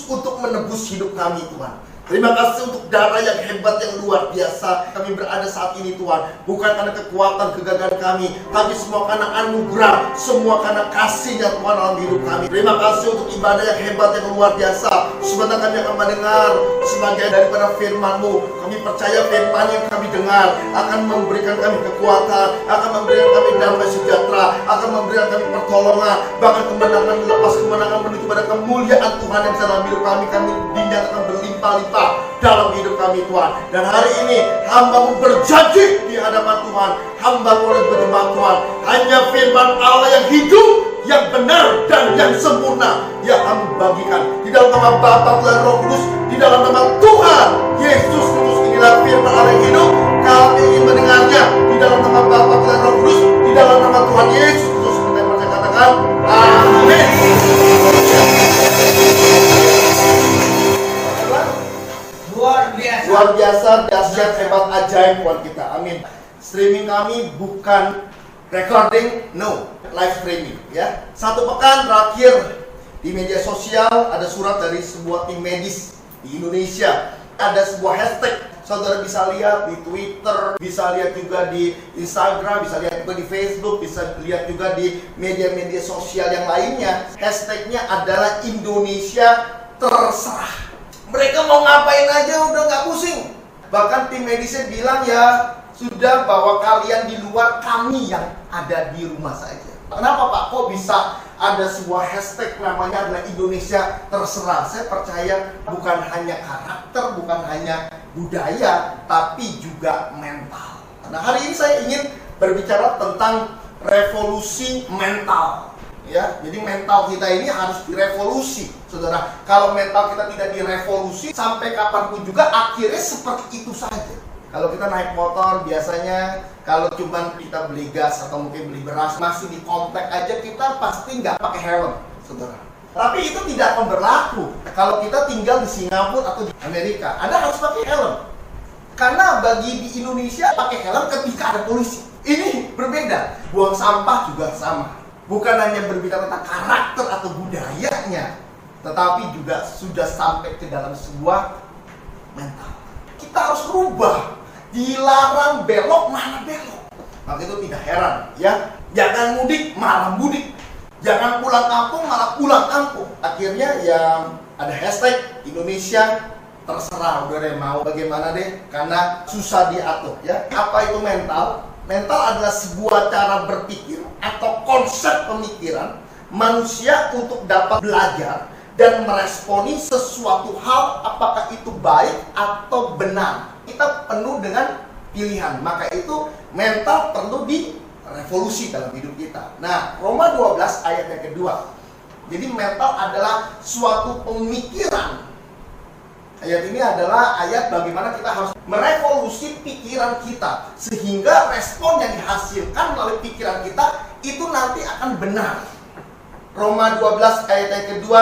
untuk menebus hidup kami Tuhan. Terima kasih untuk darah yang hebat, yang luar biasa. Kami berada saat ini Tuhan, bukan karena kekuatan, kegagalan kami, tapi semua karena anugerah, semua karena kasih-Nya Tuhan dalam hidup kami. Terima kasih untuk ibadah yang hebat, yang luar biasa. Sebentar kami akan mendengar sebagai daripada firman-Mu. Kami percaya firman yang kami dengar akan memberikan kami kekuatan, akan memberikan kami damai sejahtera, akan memberikan kami pertolongan, bahkan kemenangan, lepas kemenangan menuju pada kemuliaan Tuhan yang bisa dalam hidup kami. Kami dinyatakan berlimpah-limpah dalam hidup kami Tuhan. Dan hari ini hamba-Mu berjanji di hadapan Tuhan, hamba-Mu berjemaat Tuhan, hanya firman Allah yang hidup, yang benar dan yang sempurna yang kami bagikan di dalam nama Bapa dan Roh Kudus, di dalam nama Tuhan Yesus Kristus. Inilah firman Allah yang hidup, kami ingin mendengarnya di dalam nama Bapa dan Roh Kudus, di dalam nama Tuhan Yesus Kristus. Kita percaya, katakan amin. Luar biasa, dahsyat, hebat, ajaib Tuhan kita. Amin. Streaming kami bukan recording, no, live streaming ya. Satu pekan terakhir di media sosial ada surat dari sebuah tim medis di Indonesia. Ada sebuah hashtag, saudara bisa lihat di Twitter, bisa lihat juga di Instagram, bisa lihat juga di Facebook, bisa lihat juga di media-media sosial yang lainnya. Hashtagnya adalah Indonesia terserah. Mereka mau ngapain aja udah gak pusing. Bahkan tim medisnya bilang ya sudah, bahwa kalian di luar, kami yang ada di rumah saja. Kenapa Pak? Kok bisa ada sebuah hashtag namanya adalah Indonesia terserah? Saya percaya bukan hanya karakter, bukan hanya budaya, tapi juga mental. Nah hari ini saya ingin berbicara tentang revolusi mental. Ya, jadi mental kita ini harus direvolusi, saudara. Kalau mental kita tidak direvolusi, sampai kapanpun juga akhirnya seperti itu saja. Kalau kita naik motor, biasanya kalau cuma kita beli gas atau mungkin beli beras, masih di kontak aja, kita pasti nggak pakai helm, saudara. Tapi itu tidak akan berlaku kalau kita tinggal di Singapura atau di Amerika. Anda harus pakai helm, karena bagi di Indonesia pakai helm ketika ada polisi. Ini berbeda. Buang sampah juga sama. Bukan hanya berbicara tentang karakter atau budayanya, tetapi juga sudah sampai ke dalam sebuah mental. Kita harus rubah. Dilarang belok, malah belok. Maka itu tidak heran ya. Jangan mudik, malah mudik. Jangan pulang kampung, malah pulang kampung. Akhirnya ya ada hashtag Indonesia terserah. Udah deh, mau bagaimana deh, karena susah diatur ya. Apa itu mental? Mental adalah sebuah cara berpikir atau konsep pemikiran manusia untuk dapat belajar dan meresponi sesuatu hal, apakah itu baik atau benar. Kita penuh dengan pilihan, maka itu mental perlu direvolusi dalam hidup kita. Nah, Roma 12 ayat yang kedua. Jadi mental adalah suatu pemikiran. Ayat ini adalah ayat bagaimana kita harus merevolusi pikiran kita, sehingga respon yang dihasilkan melalui pikiran kita itu nanti akan benar. Roma 12 ayat yang kedua,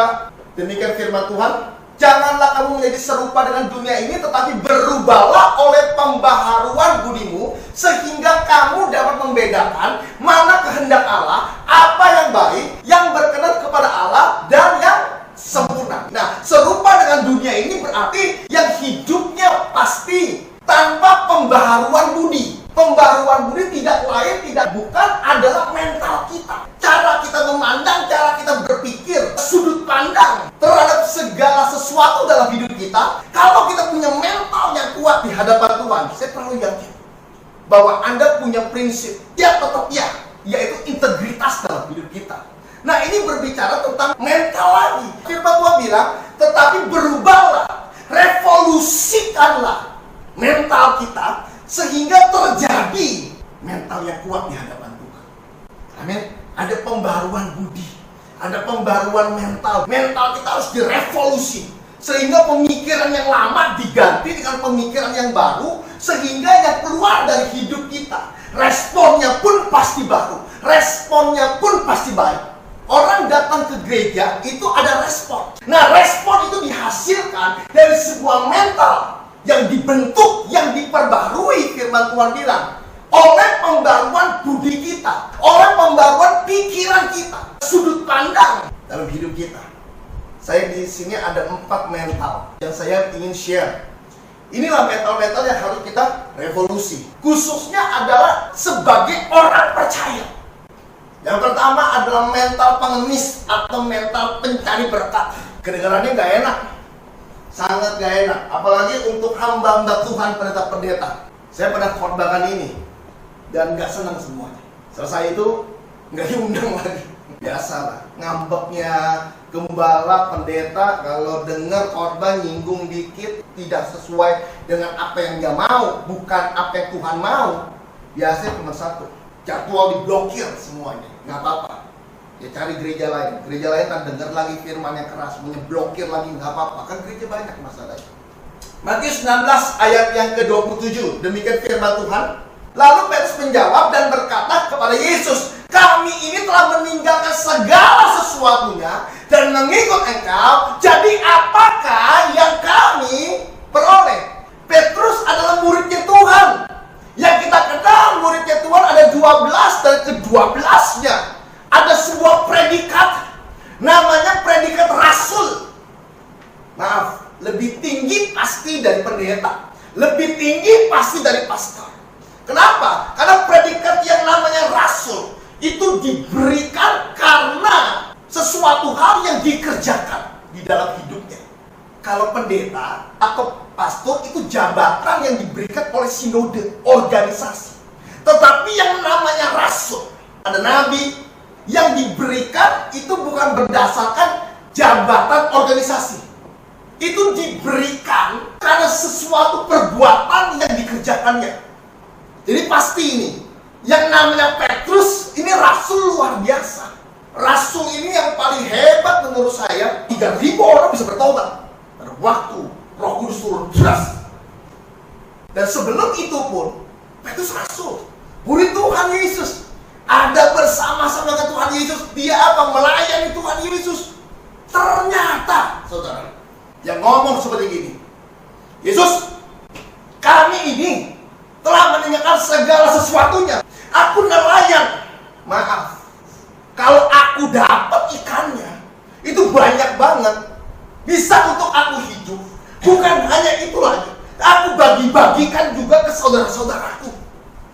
demikian firman Tuhan, janganlah kamu menjadi serupa dengan dunia ini, tetapi berubahlah oleh pembaharuan budimu, sehingga kamu dapat membedakan mana kehendak Allah, apa yang baik, yang berkenan kepada Allah, dan yang sempurna. Nah, serupa dengan dunia ini berarti yang hidupnya pasti tanpa pembaharuan budi. Pembaharuan budi tidak lain, tidak bukan adalah mental kita. Cara kita memandang, cara kita berpikir, sudut pandang terhadap segala sesuatu dalam hidup kita. Kalau kita punya mental yang kuat di hadapan Tuhan, saya terlalu yakin bahwa Anda punya prinsip, ya tetap ya, yaitu integritas dalam hidup kita. Nah, ini berbicara tentang mental lagi. Firman Tuhan bilang, tetapi berubahlah, revolusikanlah mental kita, sehingga terjadi mental yang kuat di hadapan Tuhan. Amin. Ada pembaruan budi, ada pembaruan mental. Mental kita harus direvolusi, sehingga pemikiran yang lama diganti dengan pemikiran yang baru, sehingga yang keluar dari hidup kita, responnya pun pasti baru, responnya pun pasti baik. Orang datang ke gereja itu ada respon. Nah, respon itu dihasilkan dari sebuah mental yang dibentuk, yang diperbarui. Firman Tuhan bilang, oleh pembaruan budi kita, oleh pembaruan pikiran kita, sudut pandang dalam hidup kita. Saya di sini ada 4 mental yang saya ingin share. Inilah mental-mental yang harus kita revolusi. Khususnya adalah sebagai orang percaya. Yang pertama adalah mental pengemis atau mental pencari berkat. Kedengarannya nggak enak, sangat nggak enak. Apalagi untuk hamba-hamba Tuhan, pendeta-pendeta. Saya pernah khotbahkan ini dan nggak senang semuanya. Selesai itu nggak diundang lagi. Biasalah, ngambeknya gembala, pendeta kalau dengar khotbah nyinggung dikit, tidak sesuai dengan apa yang dia mau, bukan apa yang Tuhan mau. Biasanya cuma satu, jadwal diblokir semuanya. Nggak apa-apa, ya cari gereja lain. Gereja lain kan dengar lagi firman yang keras, blokir lagi, nggak apa-apa. Kan gereja banyak masalahnya. Matius 19 ayat yang ke-27, demikian firman Tuhan. Lalu Petrus menjawab dan berkata kepada Yesus, kami ini telah meninggalkan segala sesuatunya dan mengikut Engkau. Jadi apakah yang kami peroleh? Petrus adalah muridnya Tuhan. Yang kita kenal muridnya Tuhan ada 12 dan ke-12-nya ada sebuah predikat, namanya predikat rasul. Maaf, lebih tinggi pasti dari pendeta, lebih tinggi pasti dari pastor. Kenapa? Karena predikat yang namanya rasul itu diberikan karena sesuatu hal yang dikerjakan di dalam hidupnya. Kalau pendeta atau pastor itu jabatan yang diberikan oleh sinode, organisasi. Tetapi yang namanya rasul, ada nabi yang diberikan itu bukan berdasarkan jabatan organisasi. Itu diberikan karena sesuatu perbuatan yang dikerjakannya. Jadi pasti ini, yang namanya Petrus, ini rasul luar biasa. Rasul ini yang paling hebat menurut saya, 3.000 orang bisa bertobat pada waktu Roh Kudus turun deras. Dan sebelum itu pun, Petrus rasul, murid Tuhan Yesus, ada bersama-sama dengan Tuhan Yesus. Dia apa? Melayani Tuhan Yesus. Ternyata, saudara, yang ngomong seperti gini, Yesus, kami ini telah meninggalkan segala sesuatunya. Aku nelayan. Maaf, kalau aku dapat ikannya, itu banyak banget, bisa untuk aku hidup. Bukan hanya itu lagi, aku bagi-bagikan juga ke saudara-saudaraku.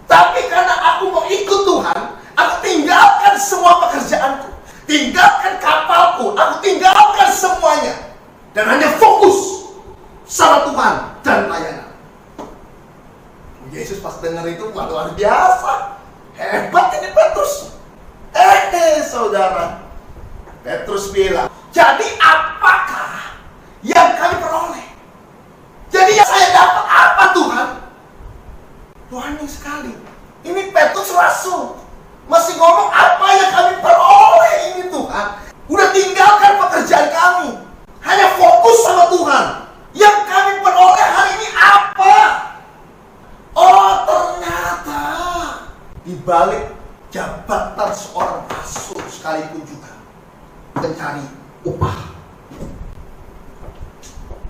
Tapi karena aku mau ikut Tuhan, aku tinggalkan semua pekerjaanku, tinggalkan kapalku, aku tinggalkan semuanya, dan hanya fokus sama Tuhan dan pelayanan. Yesus pas dengar itu, wah luar biasa, hebat ini Petrus. Saudara, Petrus bilang, jadi apakah yang kami peroleh? Jadi yang saya dapat apa Tuhan? Tuhan ini sekali. Ini Petrus rasul, masih ngomong apa yang kami peroleh ini Tuhan. Udah tinggalkan pekerjaan kami, hanya fokus sama Tuhan. Yang kami peroleh hari ini apa? Oh, ternyata di balik jabatan seorang rasul sekalipun juga mencari upah.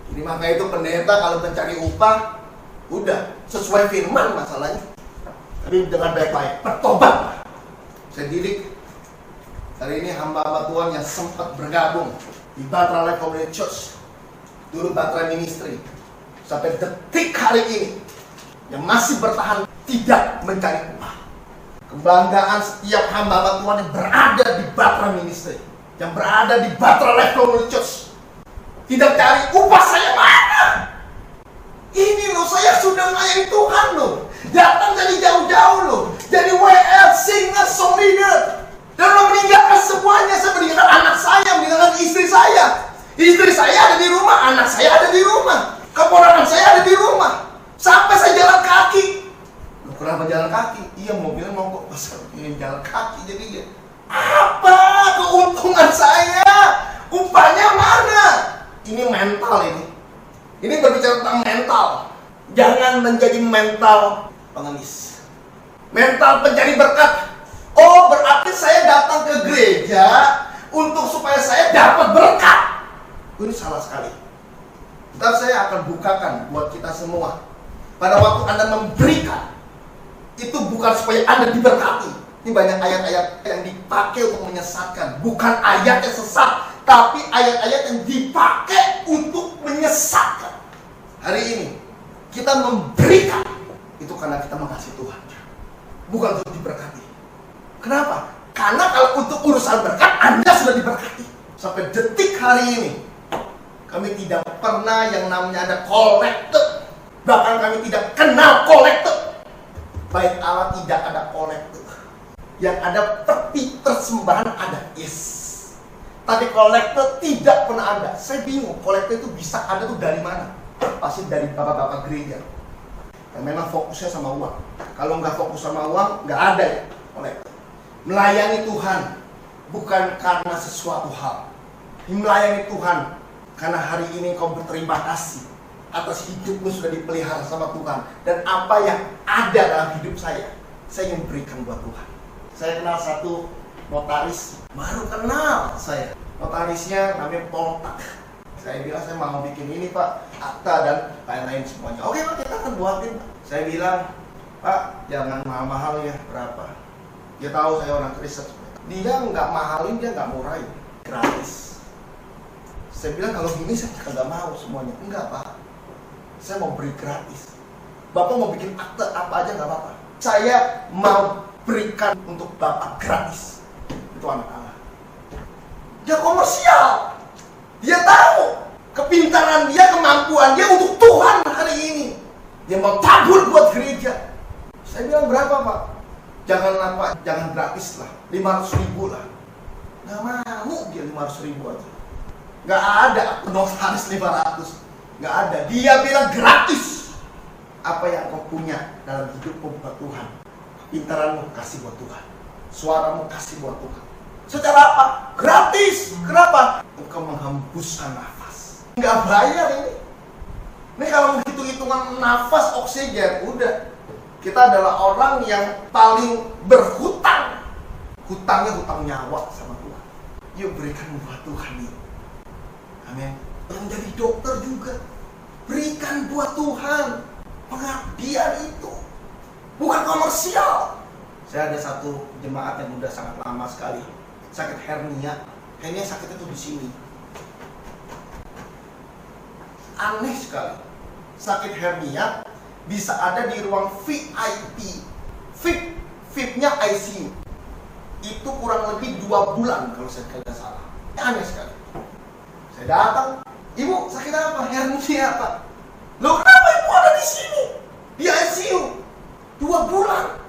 Jadi makanya itu pendeta kalau mencari upah, udah sesuai firman masalahnya. Tapi dengan baik-baik, bertobat. Saya didik hari ini hamba-hamba Tuhan yang sempat bergabung di Batra Life Community Church, dulu Batra Ministry, sampai detik hari ini yang masih bertahan tidak mencari upah. Kebanggaan setiap hamba-hamba Tuhan yang berada di Batra Ministry, yang berada di Batra Life Community Church, tidak cari upah. Saya mana? Ini loh, saya sudah melayani Tuhan loh, datang dari jauh-jauh loh, jadi WL, singer, song leader, dan lo meninggalkan semuanya. Saya meninggalkan anak saya, meninggalkan istri saya. Istri saya ada di rumah, anak saya ada di rumah, keponakan saya ada di rumah. Sampai saya jalan kaki. Loh, kenapa jalan kaki? Iya, mobilnya mogok, pas jalan kaki jadinya. Apa keuntungan saya? Upahnya mana? Ini mental ini. Ini berbicara tentang mental. Jangan menjadi mental pengemis, mental pencari berkat. Oh, berarti saya datang ke gereja untuk supaya saya dapat berkat. Ini salah sekali. Ntar saya akan bukakan buat kita semua. Pada waktu Anda memberikan, itu bukan supaya Anda diberkati. Ini banyak ayat-ayat yang dipakai untuk menyesatkan. Bukan ayat yang sesat, tapi ayat-ayat yang dipakai untuk menyesatkan. Hari ini kita memberikan itu karena kita mengasihi Tuhan, bukan untuk diberkati. Kenapa? Karena kalau untuk urusan berkat, Anda sudah diberkati. Sampai detik hari ini kami tidak pernah yang namanya ada kolektor. Bahkan kami tidak kenal kolektor. Baik Allah tidak ada kolektor. Yang ada peti persembahan ada, yes. Tapi kolektor tidak pernah ada. Saya bingung, kolektor itu bisa ada tuh dari mana? Pasti dari bapak-bapak gereja yang memang fokusnya sama uang. Kalau nggak fokus sama uang, nggak ada ya kolektor. Melayani Tuhan bukan karena sesuatu hal. Melayani Tuhan karena hari ini kau berterima kasih atas hidupmu sudah dipelihara sama Tuhan. Dan apa yang ada dalam hidup saya ingin berikan buat Tuhan. Saya kenal satu notaris, baru kenal saya. Notarisnya namanya Poltak. Saya bilang saya mau bikin ini Pak, akta dan lain-lain semuanya. Oke Pak, kita akan buatin Pak. Saya bilang, Pak jangan mahal-mahal ya, berapa? Dia tahu saya orang Kristen. Dia nggak mahalin, dia nggak murahin, gratis. Saya bilang kalau gini saya nggak mau semuanya. Enggak Pak, saya mau beri gratis. Bapak mau bikin akte apa aja nggak apa-apa. Saya mau berikan untuk Bapak gratis. Itu anak Allah. Dia komersial. Dia tahu kepintaran dia, kemampuan dia untuk Tuhan hari ini. Dia mau tabur buat gereja. Saya bilang berapa Pak? Jangan apa, jangan gratis lah, 500.000 lah. Nggak mau dia 500.000 aja. Nggak ada notaris 500. Nggak ada. Dia bilang gratis. Apa yang kau punya dalam hidupmu buat Tuhan. Pintaranmu kasih buat Tuhan. Suaramu kasih buat Tuhan. Secara apa? Gratis. Kenapa? Engkau menghembuskan nafas. Nggak bayar ini. Ini kalau hitung-hitungan nafas oksigen, udah. Kita adalah orang yang paling berhutang. Hutangnya hutang nyawa sama Tuhan. Yuk berikan buat Tuhan ini. Amin. Yang jadi dokter juga. Berikan buat Tuhan. Pengabdian itu. Bukan komersial. Saya ada satu jemaat yang udah sangat lama sekali sakit hernia. Hernia sakitnya tuh di sini. Aneh sekali. Sakit hernia bisa ada di ruang VIP. VIP-nya ICU. Itu kurang lebih 2 bulan kalau saya tidak salah. Aneh sekali. Saya datang, Ibu sakit apa? Hernia apa? Loh kenapa Ibu ada di sini? Di ICU 2 bulan.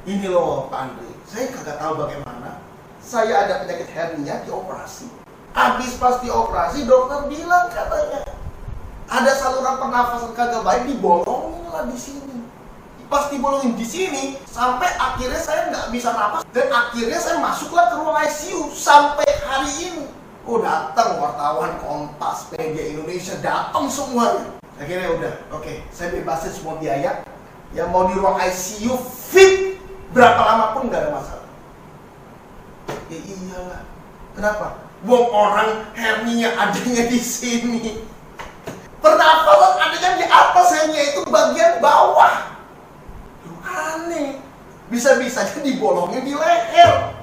Ini loh Pak Andre, saya kagak tahu bagaimana. Saya ada penyakit hernia, dioperasi. Habis pas dioperasi, dokter bilang katanya ada saluran pernafasan kagak baik, dibolongin lah di sini. Pas dibolongin di sini, sampai akhirnya saya nggak bisa napas. Dan akhirnya saya masuklah ke ruang ICU sampai hari ini. Oh datang wartawan Kompas, Media Indonesia, datang semuanya. Akhirnya udah, oke, saya bebasin semua biaya. Yang mau di ruang ICU fit berapa lama pun nggak ada masalah. Ya iyalah. Kenapa? Buang orang hernia adanya di sini. Pernafasan adanya di atas, hernia itu bagian bawah. Aneh. Bisa-bisanya dibolongin di leher.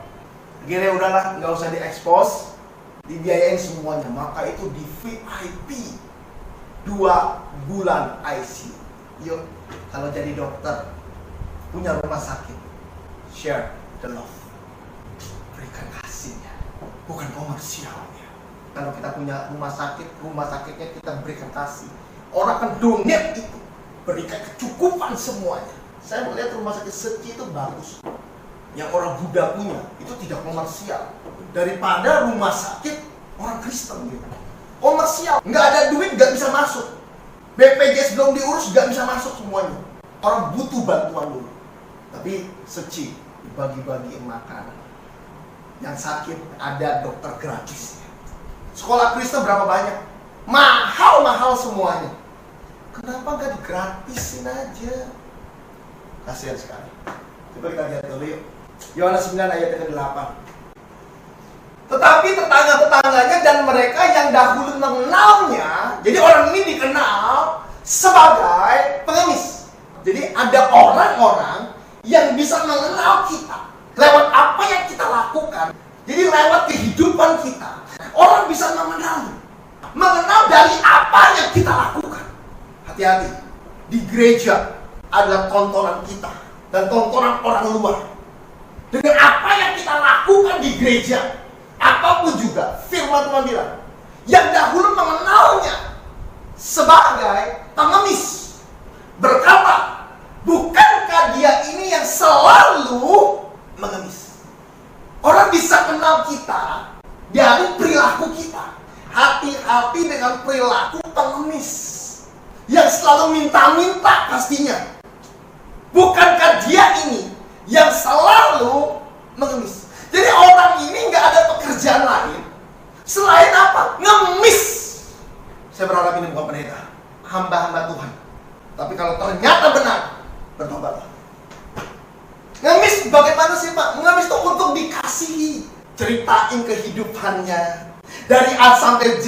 Akhirnya udahlah, nggak usah diekspos, dibiayain semuanya. Maka itu di VIP 2 bulan ICU. Yuk, kalau jadi dokter, punya rumah sakit, share the love. Berikan kasihnya, bukan komersialnya. Kalau kita punya rumah sakitnya kita berikan kasih. Orang akan donate itu, berikan kecukupan semuanya. Saya melihat rumah sakit Seci itu bagus. Yang orang Buddha punya, itu tidak komersial. Daripada rumah sakit orang Kristen gitu. Komersial, nggak ada duit, nggak bisa masuk. BPJS belum diurus, nggak bisa masuk semuanya. Orang butuh bantuan dulu. Tapi Seci dibagi-bagiin makanan. Yang sakit ada dokter gratis. Sekolah Kristen berapa banyak? Mahal-mahal semuanya. Kenapa nggak digratisin aja? Kasihan sekali. Coba kita lihat dulu yuk. Yohanes 9 ayat ke-8. Tetapi tetangga-tetangganya dan mereka yang dahulu mengenalnya, jadi orang ini dikenal sebagai pengemis. Jadi ada orang-orang yang bisa mengenal kita lewat apa yang kita lakukan. Jadi lewat kehidupan kita, Orang bisa mengenal. Mengenal dari apa yang kita lakukan. Hati-hati. Di gereja adalah tontonan kita dan tontonan orang luar. Dengan apa yang kita lakukan di gereja, apapun juga, firman Tuhan bilang, yang dahulu mengenalnya sebagai pengemis, berkata, bukankah dia ini yang selalu mengemis? Orang bisa kenal kita dari perilaku kita. Hati-hati dengan perilaku pengemis yang selalu minta-minta pastinya. Bukankah dia ini yang selalu mengemis? Jadi orang ini nggak ada pekerjaan lain selain apa? Ngemis. Saya berharap ini bukan pendeta, hamba-hamba Tuhan. Tapi kalau ternyata benar, bertobatlah. Ngemis bagaimana sih Pak? Ngemis itu untuk dikasihi. Ceritain kehidupannya dari A sampai Z.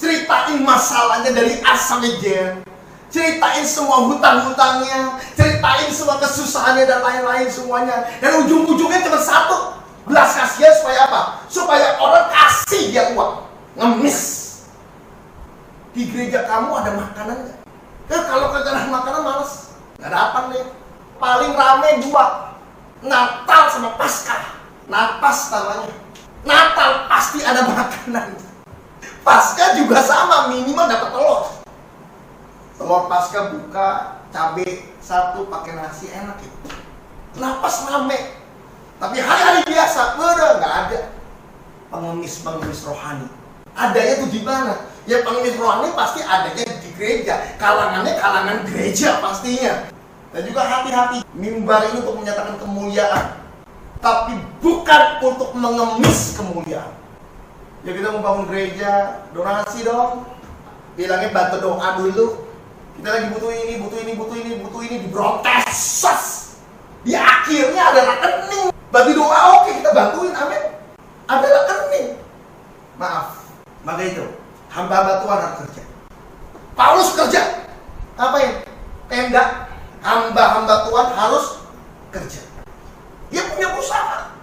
Ceritain masalahnya dari A sampai Z. Ceritain semua hutang-hutangnya, ceritain semua kesusahannya dan lain-lain semuanya. Dan ujung-ujungnya cuma satu, belas kasihan supaya apa? Supaya orang kasih dia uang. Ngemis. Di gereja kamu ada makanan nggak? Kalau kagak ada makanan males. Nggak ada apa nih. Paling rame dua, Natal sama Paskah. Napas namanya. Natal pasti ada makanan. Paskah juga sama, minimal dapat telur. Telur Paskah buka, cabai satu pakai nasi, enak ya. Napas rame. Tapi hari-hari biasa, udah nggak ada. Pengemis-pengemis rohani. Adanya tuh di mana? Ya pengemis rohani pasti adanya di gereja. Kalangannya kalangan gereja pastinya. Dan juga hati-hati, mimbar ini untuk menyatakan kemuliaan, tapi bukan untuk mengemis kemuliaan. Ya kita mau bangun gereja, donasi dong. Bilangnya bantu doa dulu. Kita lagi butuh ini, butuh ini, butuh ini, butuh ini, diprotes. Di akhirnya ada rekening. Bantu doa, oke kita bantuin, amin. Ada rekening. Maaf, maka itu hamba-hamba Tuhan harus kerja. Paulus kerja. Ngapain? Tenda. Hamba-hamba Tuhan harus kerja. Dia punya usaha.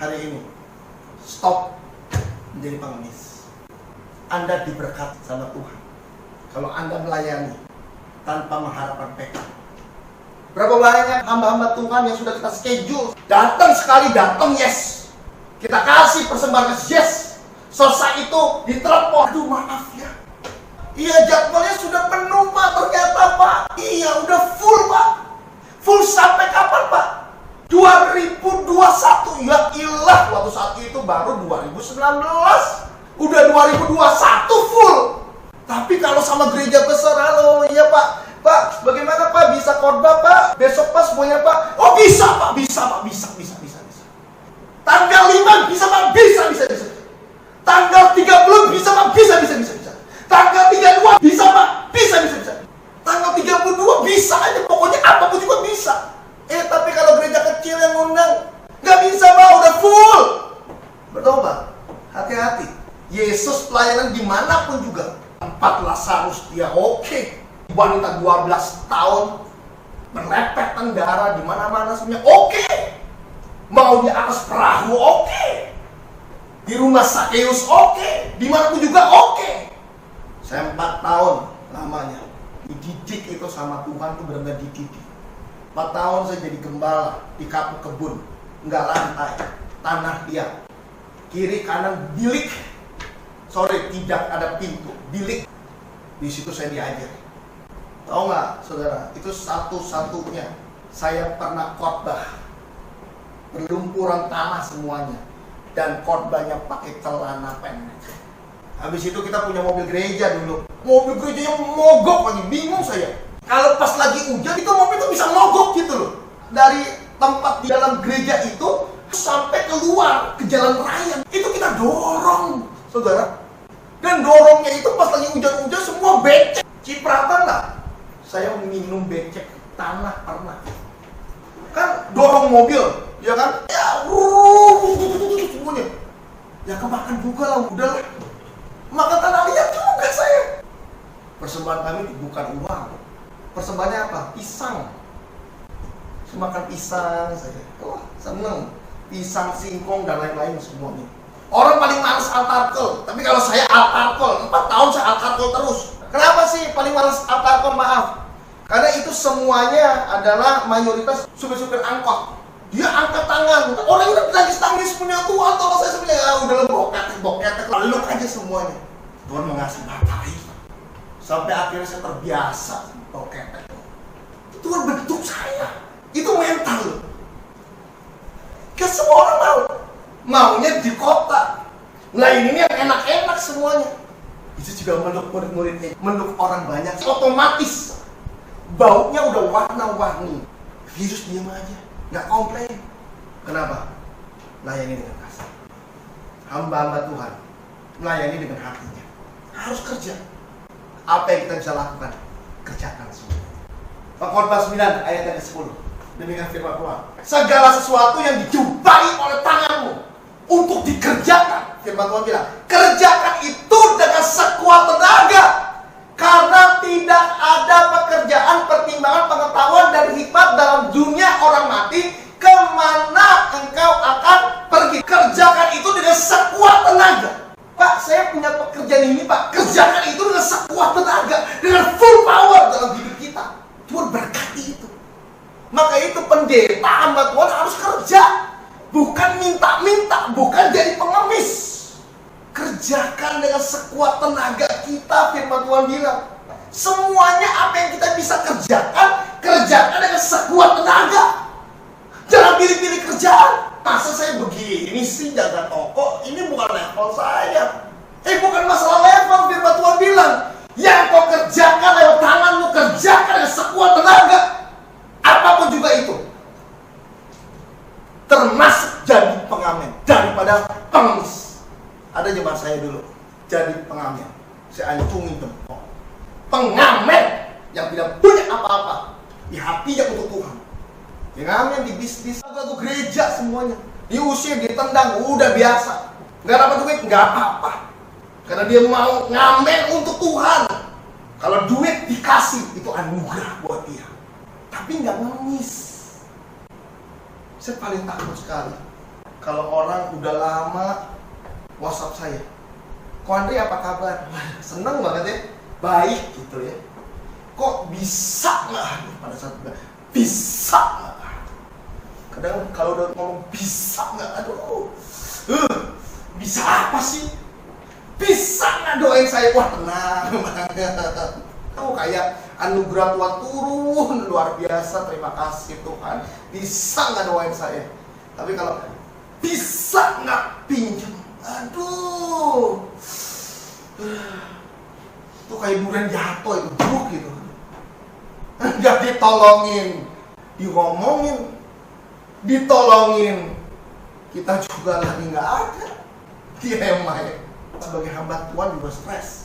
Hari ini stop menjadi pengemis. Anda diberkati sama Tuhan kalau Anda melayani tanpa mengharapkan PK. Berapa banyak hamba-hamba Tuhan yang sudah kita schedule, datang sekali, datang yes, kita kasih persembahan yes, selesai itu ditelepon, aduh maaf ya, iya jadwalnya sudah penuh Pak, ternyata Pak, iya udah full Pak. Full sampai kapan Pak? 2021, ya ilah, waktu saat itu baru 2019, udah 2021 full. Tapi kalau sama gereja besar, halo, iya Pak, bagaimana Pak, bisa khotbah Pak, besok Pak semuanya Pak? Oh bisa Pak, bisa. Tanggal 5 bisa Pak, bisa. Tanggal 30 bisa Pak, bisa. Tanggal 32 bisa Pak, bisa. Tanggal 32 bisa aja, pokoknya apapun juga bisa. Tapi kalau gereja kecil yang ngundang, nggak bisa Pak, udah full. Bertobat, hati-hati. Yesus pelayanan dimanapun juga. 4 Lazarus dia oke. Wanita 12 tahun merepet darah di mana-mana semuanya oke. Mau di atas perahu oke. Di rumah Sakeus oke. Dimanapun juga oke. Saya 4 tahun lamanya dididik itu sama Tuhan, itu benar-benar dididik. 4 tahun saya jadi gembala di kapuk kebun, nggak lantai, tanah liat, kiri kanan bilik. Tidak ada pintu, bilik. Di situ saya diajar. Tahu nggak, saudara? Itu satu-satunya saya pernah khotbah. Berlumpuran tanah semuanya, dan khotbahnya pakai celana pendek. Habis itu kita punya mobil gereja dulu. Mobil gerejanya mogok lagi, bingung saya. Kalau pas lagi hujan itu mobil itu bisa mogok gitu loh. Dari tempat di dalam gereja itu sampai keluar ke jalan raya. Itu kita dorong, saudara. Dan dorongnya itu pas lagi hujan-hujan semua becek. Cipratan lah. Saya minum becek tanah pernah. Kan dorong mobil, ya kan? Ya, semuanya. Ya kemakan juga lah, udahlah. Makan tanah liat juga saya. Persembahan kami bukan uang. Persembahannya apa? Pisang. Makan pisang saja. Wah, seneng. Pisang, singkong, dan lain-lain semuanya. Orang paling males altarcall, tapi kalau saya altarcall, 4 tahun saya altarcall terus. Kenapa sih paling males altarcall? Maaf, karena itu semuanya adalah mayoritas supir-supir angkot. Dia angkat tangan, orang udah nangis-nangis punya Tuhan, tolong saya sebenarnya, udah boketek, peluk aja semuanya. Tuhan mengasih batai, sampai akhirnya saya terbiasa boketek. Tuhan bentuk saya, itu mental loh. Gak semua orang maunya di kota. Nah ini yang enak-enak semuanya. Itu juga meluk murid-muridnya, meluk orang banyak. Otomatis baunya udah warna-warni. Virus diam aja, nggak komplain. Kenapa? Layani dengan kasih. Hamba-hamba Tuhan melayani dengan hatinya. Harus kerja. Apa yang kita bisa lakukan, kerjakan semua. Khotbah 9 ayat yang ke-10. Demikian firman Tuhan. Segala sesuatu yang dijumpai oleh tanganmu untuk dikerjakan, firman Tuhan bilang, kerjakan itu dengan sekuat tenaga, karena tidak ada pekerjaan, pertimbangan, pengetahuan dan hikmat dalam dunia orang mati kemana engkau akan pergi. Kerjakan itu dengan sekuat tenaga. Pak, saya punya pekerjaan ini, Pak. Kerjakan itu dengan sekuat tenaga, dengan full power dalam hidup kita. Tuhan berkati itu. Maka itu pendeta hamba Tuhan harus kerja, bukan minta-minta, bukan jadi pengemis. Kerjakan dengan sekuat tenaga kita, firman Tuhan bilang. Semuanya apa yang kita bisa kerjakan dengan sekuat tenaga. Jangan pilih-pilih kerjaan. Masa saya begini sih jaga toko, ini bukan level saya. Bukan masalah level, firman Tuhan bilang. Yang kau kerjakan lewat tanganmu, kerjakan dengan sekuat tenaga. Apapun juga itu, termasuk jadi pengamen daripada pengemis. Ada jemaat saya dulu jadi pengamen, saya ancungin tempok. Pengamen yang tidak punya apa-apa di hatinya untuk Tuhan. Pengamen di bisnis, lagu gereja semuanya, diusir, ditendang, udah biasa. Nggak dapat duit, nggak apa-apa, karena dia mau ngamen untuk Tuhan. Kalau duit dikasih, itu anugerah buat dia. Tapi nggak ngemis. Saya paling takut sekali kalau orang udah lama WhatsApp saya, "Ko Andre apa kabar?" Seneng banget ya, baik gitu ya. Kok bisa nggak? Pada saat bisa nggak? Kadang kalau udah ngomong bisa nggak, aduh, bisa apa sih? Bisa nggak doain saya? Wah, tenang banget. Oh, kayak anugerah Tuhan turun luar biasa, terima kasih Tuhan. Bisa nggak doain saya? Tapi kalau bisa nggak pinjam, aduh, itu kayak durian jatuh itu, buruk gitu. Nggak ditolongin, diomongin, ditolongin, kita juga lagi nggak ada. Dia sebagai hamba Tuhan juga stres.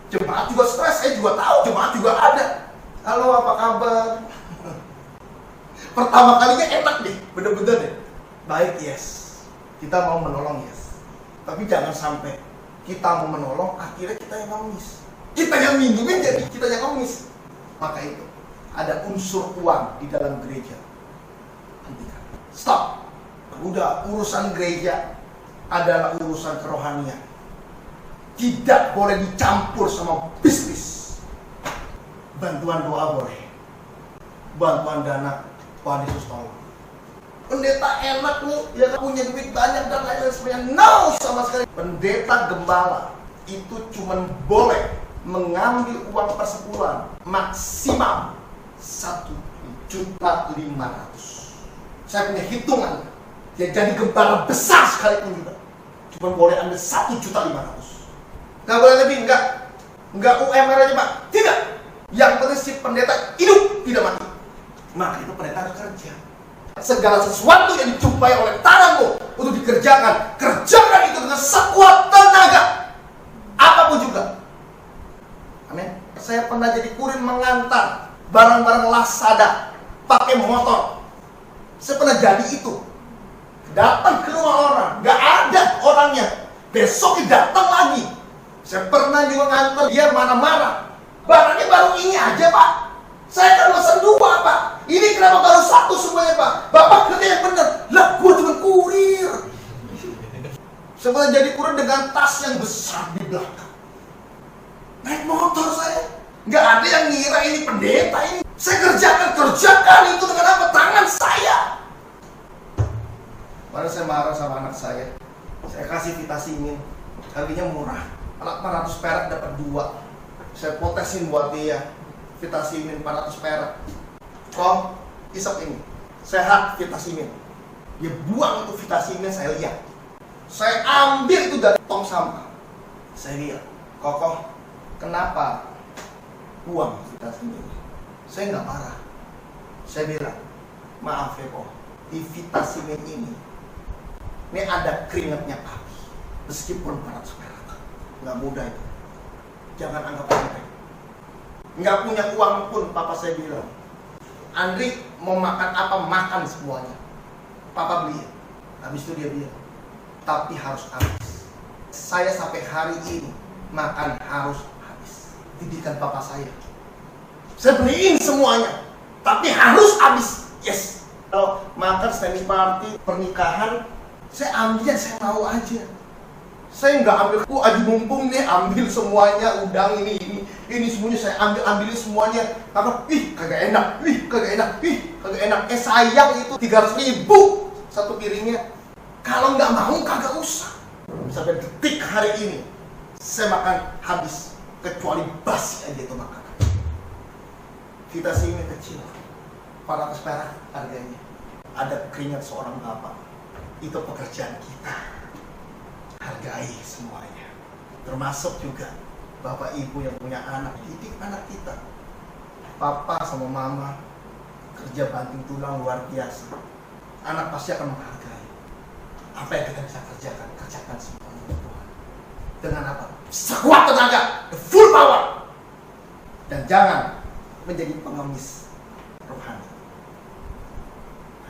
Jemaat juga stres, saya juga tahu, jemaat juga ada. Halo, apa kabar? Pertama kalinya enak deh, bener-bener deh. Baik, yes. Kita mau menolong, yes. Tapi jangan sampai kita mau menolong, akhirnya kita yang ngemis. Kita yang minjemin jadi kita yang ngemis. Maka itu, ada unsur uang di dalam gereja. Hentikan. Stop. Udah, urusan gereja adalah urusan kerohanian. Tidak boleh dicampur sama bisnis. Bantuan doa boleh, bantuan dana, Tuhan Yesus tolong. Pendeta enak nih, dia punya duit banyak dan lain-lain sebagainya. No, sama sekali. Pendeta gembala itu cuma boleh mengambil uang persepuluhan maksimal 1.500.000. Saya punya hitungan. Dia jadi gembala besar sekalipun juga, cuma boleh ambil 1.500.000. Nggak boleh lebih, nggak UMR aja Pak, tidak. Yang penting si pendeta hidup, tidak mati. Maka itu pendeta kerja. Segala sesuatu yang dijumpai oleh tanganmu untuk dikerjakan, kerjakan itu dengan sekuat tenaga. Apapun juga. Amin. Saya pernah jadi kurir mengantar barang-barang Lazada pakai motor. Saya pernah jadi itu. Datang ke rumah orang, nggak ada orangnya. Besok datang lagi. Saya pernah juga nganter, dia marah-marah. Barangnya baru ini aja Pak. Saya kan pesan 2 Pak. Ini kenapa baru 1 semuanya Pak? Bapak kerja yang benar. Lah, gue cuma kurir. Saya pernah jadi kurir dengan tas yang besar di belakang. Naik motor saya. Nggak ada yang ngira ini pendeta ini. Saya kerjakan itu dengan apa? Tangan saya. Baru saya marah sama anak saya. Saya kasih vitamin. Harganya murah. 400 perak dapat 2. Saya potesin buat dia. Vitamin 400 perak. Kok isap ini. Sehat vitamin. Dia buang itu vitamin, saya lihat. Saya ambil itu dari tong sampah. Saya lihat. Kokoh, kenapa buang vitamin ini? Saya nggak marah. Saya bilang, maaf ya kok, di vitamin ini ada keringatnya papi. Meskipun 400 perak, nggak mudah itu. Jangan anggap remeh. Nggak punya uang pun, papa saya bilang, Andri mau makan apa, makan semuanya. Papa beli. Habis itu dia bilang, tapi harus habis. Saya sampai hari ini makan harus habis. Didikan papa saya. Saya beliin semuanya, tapi harus habis. Yes. Kalau makan standing party, pernikahan, saya ambil, saya mau aja. Saya nggak ambil, aji mumpung nih, ambil semuanya, udang ini semuanya saya ambilin semuanya. Karena, kagak enak. Sayang itu 300.000 satu piringnya. Kalau nggak mau, kagak usah. Sampai detik hari ini, saya makan habis, kecuali basi aja itu makan. Vitamin kecil, 400 perak harganya. Ada keringat seorang bapak. Itu pekerjaan kita. Hargai semuanya. Termasuk juga bapak ibu yang punya anak. Didik anak kita. Papa sama mama kerja banting tulang luar biasa. Anak pasti akan menghargai. Apa yang kita bisa kerjakan semuanya Tuhan. Dengan apa? Sekuat tenaga, the full power. Dan jangan menjadi pengemis rohani.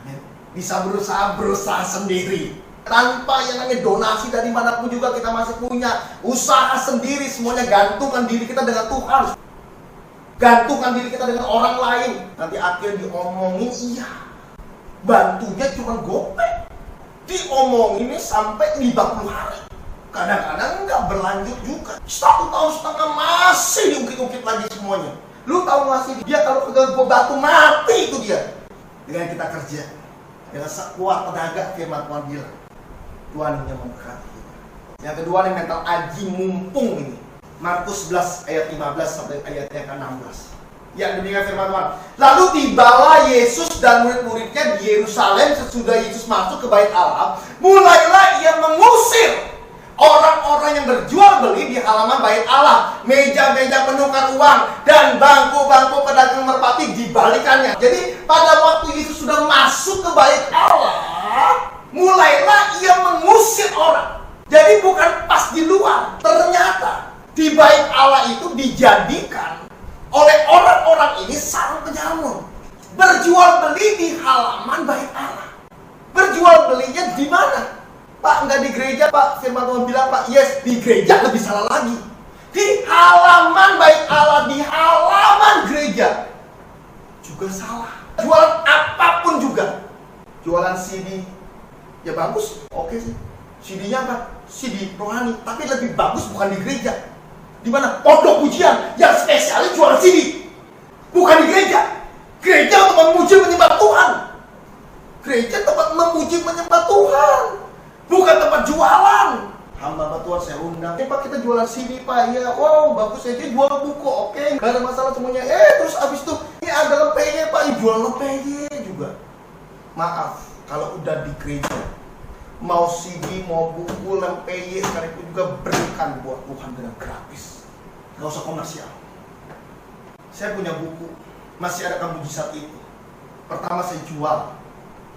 Amin. Bisa berusaha sendiri. Tanpa yang namanya donasi dari manapun juga kita masih punya usaha sendiri. Semuanya gantungkan diri kita dengan Tuhan. Gantungkan diri kita dengan orang lain. Nanti akhirnya diomongin, iya. Bantunya cuma gopek. Diomonginnya sampai 50 hari. Kadang-kadang nggak berlanjut juga. 1 tahun setengah masih diungkit-ungkit lagi semuanya. Lu tahu nggak sih, dia kalau keganggu batu mati itu dia. Dengan kita kerja, dengan sekuat tenaga, firman Tuhan bilang, Tuhan yang memberkati kita. Yang kedua nih, mental aji mumpung ini. Markus 11 ayat 15 sampai ayatnya ke-16. Ya, demikian firman Tuhan. Lalu tibalah Yesus dan murid-muridnya di Yerusalem sesudah Yesus masuk ke Bait Allah. Mulailah ia mengusir orang-orang yang berjual beli di halaman Bait Allah. Meja-meja penukar uang dan bangku-bangku pedagang merpati dibalikannya. Jadi pada waktu Yesus sudah masuk ke Bait Allah, mulailah ia mengusir orang. Jadi bukan pas di luar. Ternyata di Bait Allah itu dijadikan oleh orang-orang ini sarang penyamun. Berjual beli di halaman Bait Allah. Berjual belinya di mana? Pak, nggak di gereja, Pak. Firman Tuhan bilang, Pak, yes, di gereja lebih salah lagi. Di halaman Bait Allah, di halaman gereja juga salah. Jualan apapun juga. Jualan CD, ya bagus, oke sih. CD-nya apa? CD rohani, tapi lebih bagus bukan di gereja. Di mana? Pondok pujian yang spesialis jualan CD. Bukan di gereja. Gereja untuk memuji menyembah Tuhan. Gereja tempat memuji menyembah Tuhan. Bukan tempat jualan. Hamba Tuhan saya undang. Pak, kita jualan CD, Pak. Ya, wow, bagus aja jual buku. Oke, gak ada masalah semuanya. Terus abis itu, ini ada lempeye, Pak. Jual lempeye juga. Maaf, kalau udah di gereja, mau CD, mau buku, lempeye, sekalipun juga berikan buat Tuhan dengan gratis. Gak usah komersial. Saya punya buku, masih ada mujizat itu. Pertama saya jual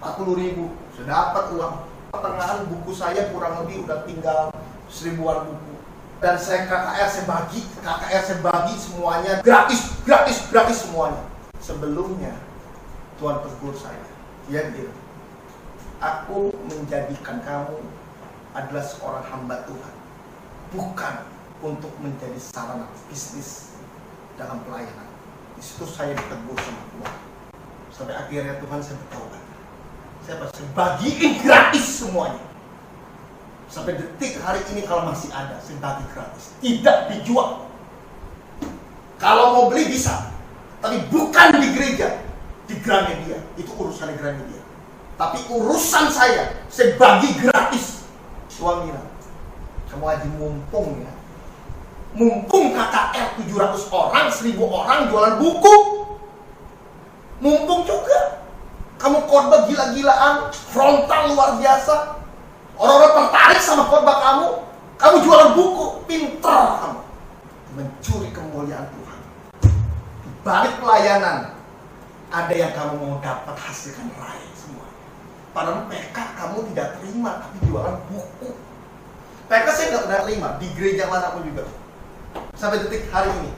40.000, sudah dapat uang. Pertengahan buku saya kurang lebih udah tinggal 1000-an buku. Dan saya KKR saya bagi semuanya gratis semuanya. Sebelumnya Tuhan tegur saya, dia bilang, aku menjadikan kamu adalah seorang hamba Tuhan, bukan untuk menjadi sarana bisnis dalam pelayanan. Di situ saya ditegur sama Tuhan. Sampai akhirnya Tuhan saya bertaubat. Saya bagiin gratis semuanya. Sampai detik hari ini kalau masih ada, saya bagi gratis. Tidak dijual. Kalau mau beli bisa, tapi bukan di gereja, di Gramedia. Itu urusan Gramedia. Tapi urusan saya bagi gratis. Tuhan bilang, kamu lagi mumpung ya. Mumpung KKR 700 orang, 1000 orang jualan buku. Mumpung juga. Kamu khotbah gila-gilaan, frontal luar biasa. Orang-orang tertarik sama khotbah kamu. Kamu jualan buku, pinter kamu. Mencuri kemuliaan Tuhan. Di balik pelayanan, ada yang kamu mau dapat hasilkan raya semua. Padahal PK kamu tidak terima, tapi jualan buku. PK saya nggak pernah terima, di gereja manapun juga. Sampai detik hari ini.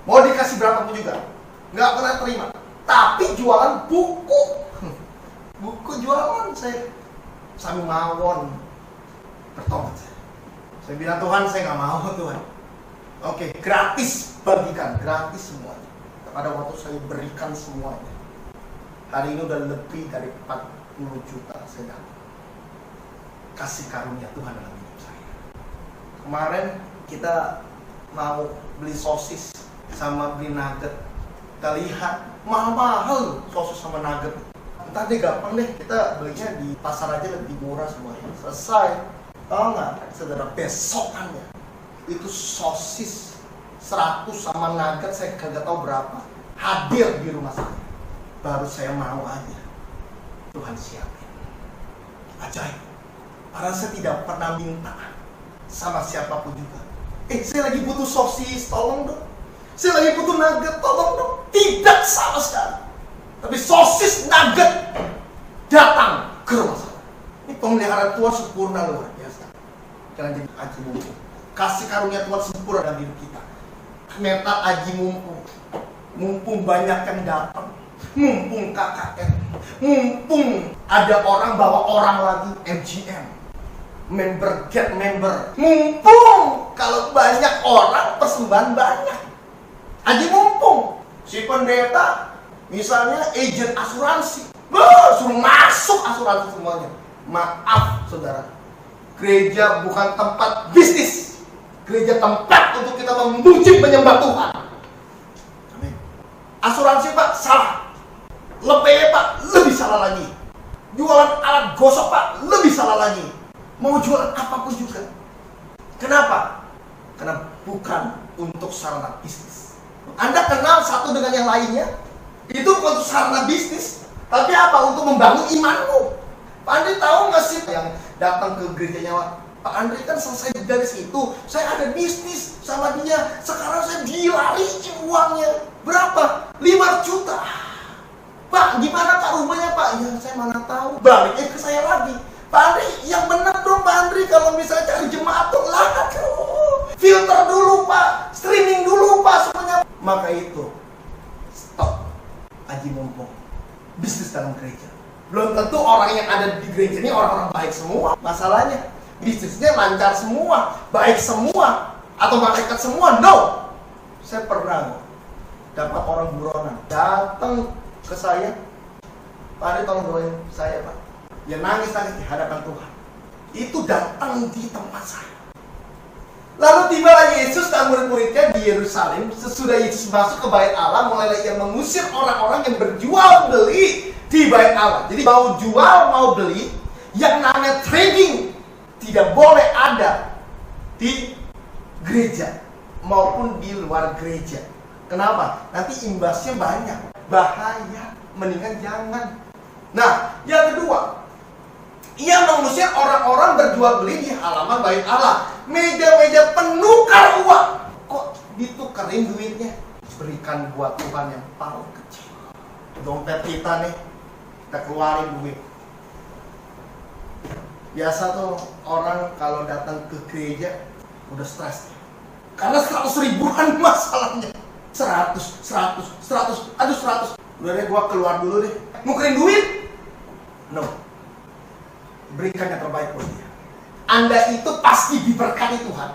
Mau dikasih berapapun juga, nggak pernah terima. Tapi jualan buku. Buku jualan saya. Sambil mawon. Bertobat saya. Saya bilang, Tuhan saya nggak mau Tuhan. Oke, gratis bagikan, gratis semuanya. Pada waktu saya berikan semuanya. Hari ini udah lebih dari 40 juta saya dapat. Kasih karunia Tuhan dalam hidup saya. Kemarin kita mau beli sosis sama beli nugget. Kita lihat mahal-mahal sosis sama nugget. Entah deh, gampang deh, kita belinya di pasar aja lebih murah semuanya. Selesai. Tahu nggak, saudara, besokannya itu sosis 100 sama nugget saya kagak tahu berapa hadir di rumah saya. Baru saya mau aja, Tuhan siapin. Ajaib. Karena saya tidak pernah minta sama siapapun juga. Saya lagi butuh sosis, tolong dong. Saya lagi butuh nugget, tolong dong. Tidak sama sekali. Tapi sosis nugget datang ke rumah saya. Ini pemeliharaan Tuhan sempurna luar biasa. Jangan jadi aji mumpung. Kasih karunia Tuhan sempurna dalam hidup kita. Mental aji mumpung. Mumpung banyak yang datang. Mumpung KKN. Mumpung ada orang bawa orang lagi. MGM. Member get member. Mumpung kalau banyak orang persembahan banyak. Aji mumpung. Si pendeta misalnya agent asuransi. Suruh masuk asuransi semuanya. Maaf saudara, gereja bukan tempat bisnis. Gereja tempat untuk kita memuji menyembah Tuhan. Amin. Asuransi Pak, salah. Lepeye Pak, lebih salah lagi. Jualan alat gosok Pak, lebih salah lagi. Mau jualan apapun juga. Kenapa? Karena bukan untuk sarana bisnis. Anda kenal satu dengan yang lainnya, itu bukan untuk sarana bisnis, tapi apa? Untuk membangun imanmu. Pak Andri tahu nggak sih yang datang ke gerejanya, Pak Andri kan selesai dari situ, saya ada bisnis sama dia, sekarang saya dilariin uangnya. Berapa? 5 juta. Pak, gimana Pak rumahnya Pak? Ya saya mana tahu. Baliknya ke saya lagi. Pak Andri, yang benar dong Pak Andri, kalau misalnya cari jemaat tuh lah, filter dulu Pak, streaming dulu Pak semuanya. Maka itu, stop aji mumpung. Bisnis dalam gereja. Belum tentu orang yang ada di gereja ini orang-orang baik semua. Masalahnya, bisnisnya lancar semua, baik semua, atau malaikat semua. No. Saya pernah dapat orang buronan datang ke saya, Pak Ari tolong doain saya Pak. Dia nangis-nangis di hadapan Tuhan. Itu datang di tempat saya. Lalu tibalah Yesus dan murid-muridnya di Yerusalem. Sesudah Yesus masuk ke bait Allah, mulailah ia mengusir orang-orang yang berjual beli di bait Allah. Jadi mau jual mau beli, yang namanya trading tidak boleh ada di gereja maupun di luar gereja. Kenapa? Nanti imbasnya banyak, bahaya, mendingan jangan. Nah, yang kedua, ia mengusir orang-orang berjual beli di halaman bait Allah. Meja-meja penukar uang. Kok ditukerin duitnya? Berikan buat Tuhan yang paling kecil. Dompet kita nih, kita keluarin duit. Biasa tuh orang kalau datang ke gereja udah stres. Karena 100 ribuan masalahnya. 100. Aduh 100. Udah deh gua keluar dulu deh. Nukerin duit? No. Berikan yang terbaik buat dia. Anda itu pasti diberkati Tuhan.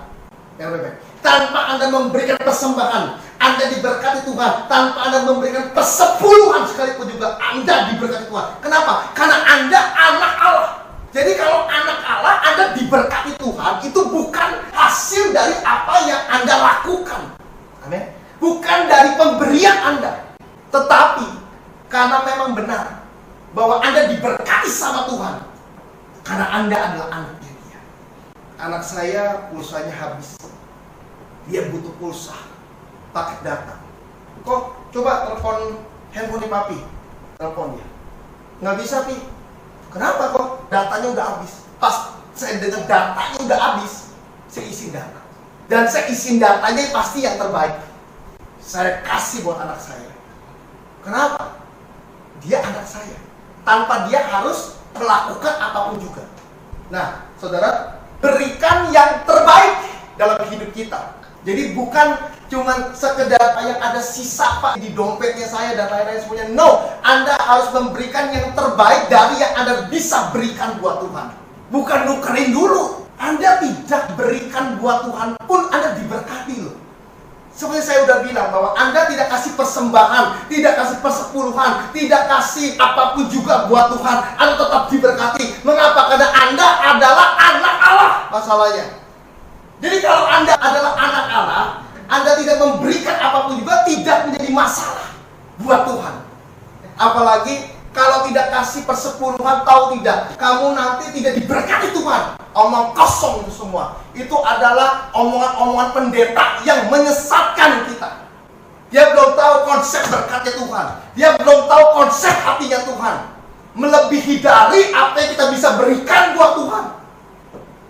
Yang terbaik. Tanpa Anda memberikan persembahan, Anda diberkati Tuhan. Tanpa Anda memberikan persepuluhan sekalipun juga Anda diberkati Tuhan. Kenapa? Karena Anda anak Allah. Jadi kalau anak Allah, Anda diberkati Tuhan, itu bukan hasil dari apa yang Anda lakukan. Amin. Bukan dari pemberian Anda. Tetapi, karena memang benar bahwa Anda diberkati sama Tuhan. Karena Anda adalah anaknya Dia. Anak saya pulsanya habis. Dia butuh pulsa. Paket data. Kok coba telepon handphone papi. Telepon dia. Nggak bisa, Pi. Kenapa kok? Datanya udah habis. Pas saya dengar datanya udah habis, saya isi data. Dan saya isi datanya pasti yang terbaik. Saya kasih buat anak saya. Kenapa? Dia anak saya. Tanpa dia harus melakukan apapun juga. Nah, saudara, berikan yang terbaik dalam hidup kita. Jadi bukan cuma sekedar yang ada sisa Pak di dompetnya saya dan lain-lain semuanya. No, Anda harus memberikan yang terbaik dari yang Anda bisa berikan buat Tuhan. Bukan nukerin dulu. Anda tidak berikan buat Tuhan pun Anda diberkati loh. Seperti saya udah bilang bahwa Anda tidak kasih persembahan, tidak kasih persepuluhan, tidak kasih apapun juga buat Tuhan, Anda tetap diberkati. Mengapa? Karena Anda adalah anak Allah. Masalahnya. Jadi kalau Anda adalah anak Allah, Anda tidak memberikan apapun juga tidak menjadi masalah buat Tuhan. Apalagi kalau tidak kasih persepuluhan, tahu tidak, kamu nanti tidak diberkati Tuhan. Omong kosong itu semua. Itu adalah omongan-omongan pendeta yang menyesatkan kita. Dia belum tahu konsep berkatnya Tuhan. Dia belum tahu konsep hatinya Tuhan. Melebihi dari apa yang kita bisa berikan buat Tuhan.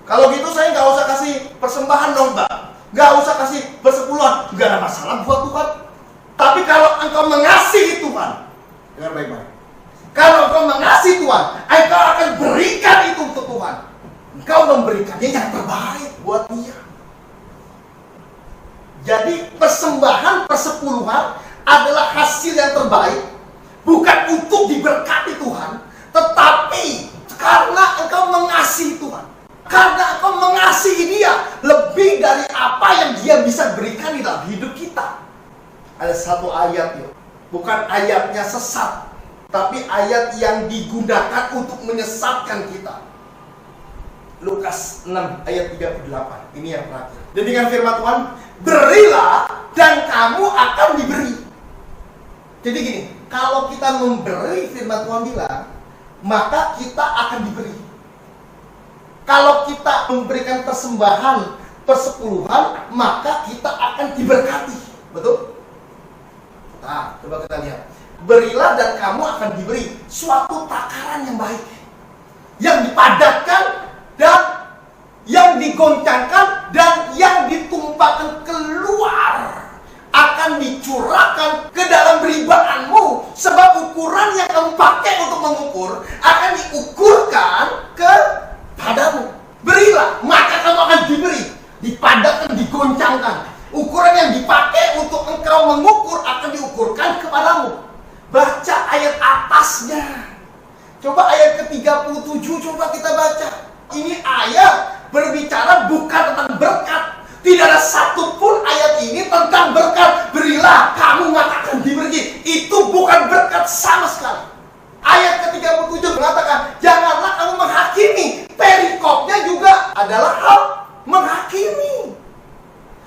Kalau gitu saya nggak usah kasih persembahan dong, Mbak. Nggak usah kasih persepuluhan. Nggak ada masalah buat Tuhan. Tapi kalau engkau mengasihi Tuhan, dengar baik-baik. Kalau engkau mengasihi Tuhan, engkau akan berikan itu untuk Tuhan. Engkau memberikannya yang terbaik buat Dia. Jadi persembahan persepuluhan adalah hasil yang terbaik, bukan untuk diberkati Tuhan, tetapi karena engkau mengasihi Tuhan. Karena engkau mengasihi Dia lebih dari apa yang Dia bisa berikan di dalam hidup kita. Ada satu ayat ya, bukan ayatnya sesat, tapi ayat yang digunakan untuk menyesatkan kita. Lukas 6 ayat 38. Ini yang terakhir. Dan dengan firman Tuhan, berilah dan kamu akan diberi. Jadi gini, kalau kita memberi, firman Tuhan bilang, maka kita akan diberi. Kalau kita memberikan persembahan, persepuluhan, maka kita akan diberkati. Betul? Nah, coba kita lihat. Berilah dan kamu akan diberi suatu takaran yang baik, yang dipadatkan dan yang digoncangkan dan yang ditumpahkan keluar, akan dicurahkan ke dalam ribaanmu. Sebab ukuran yang kamu pakai untuk mengukur akan diukurkan kepadamu. Berilah, maka kamu akan diberi. Dipadatkan, digoncangkan. Ukuran yang dipakai untuk engkau mengukur akan diukurkan kepadamu. Baca ayat atasnya. Coba ayat ke-37, coba kita baca. Ini ayat berbicara bukan tentang berkat. Tidak ada satupun ayat ini tentang berkat. Berilah, kamu maka akan diberi. Itu bukan berkat sama sekali. Ayat ke-37 mengatakan, janganlah kamu menghakimi. Perikopnya juga adalah hal menghakimi.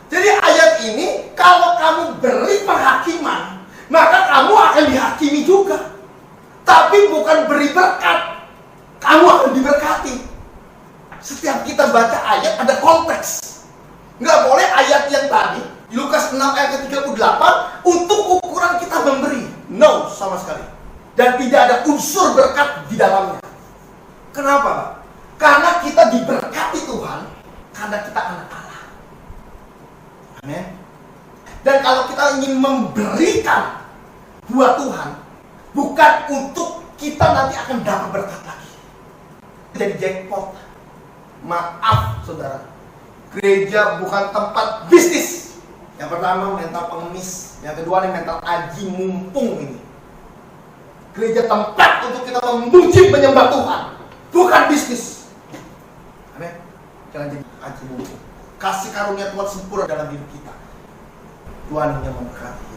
Jadi ayat ini, kalau kamu beri penghakiman, maka kamu akan dihakimi juga. Tapi bukan beri berkat, kamu akan diberkati. Setiap kita baca ayat ada konteks. Nggak boleh ayat yang tadi, Lukas 6 ayat ke-38, untuk ukuran kita memberi. No, sama sekali. Dan tidak ada unsur berkat di dalamnya. Kenapa, Pak? Karena kita diberkati Tuhan, karena kita anak Allah. Amin. Dan kalau kita ingin memberikan buat Tuhan, bukan untuk kita nanti akan dapat berkat lagi. Jadi jackpot. Maaf saudara, gereja bukan tempat bisnis. Yang pertama mental pengemis, yang kedua nih mental aji mumpung ini. Gereja tempat untuk kita memuji menyembah Tuhan, bukan bisnis. Amin. Jangan jadi aji mumpung. Kasih karunia Tuhan sempurna dalam hidup kita. Tuhan yang memberkati.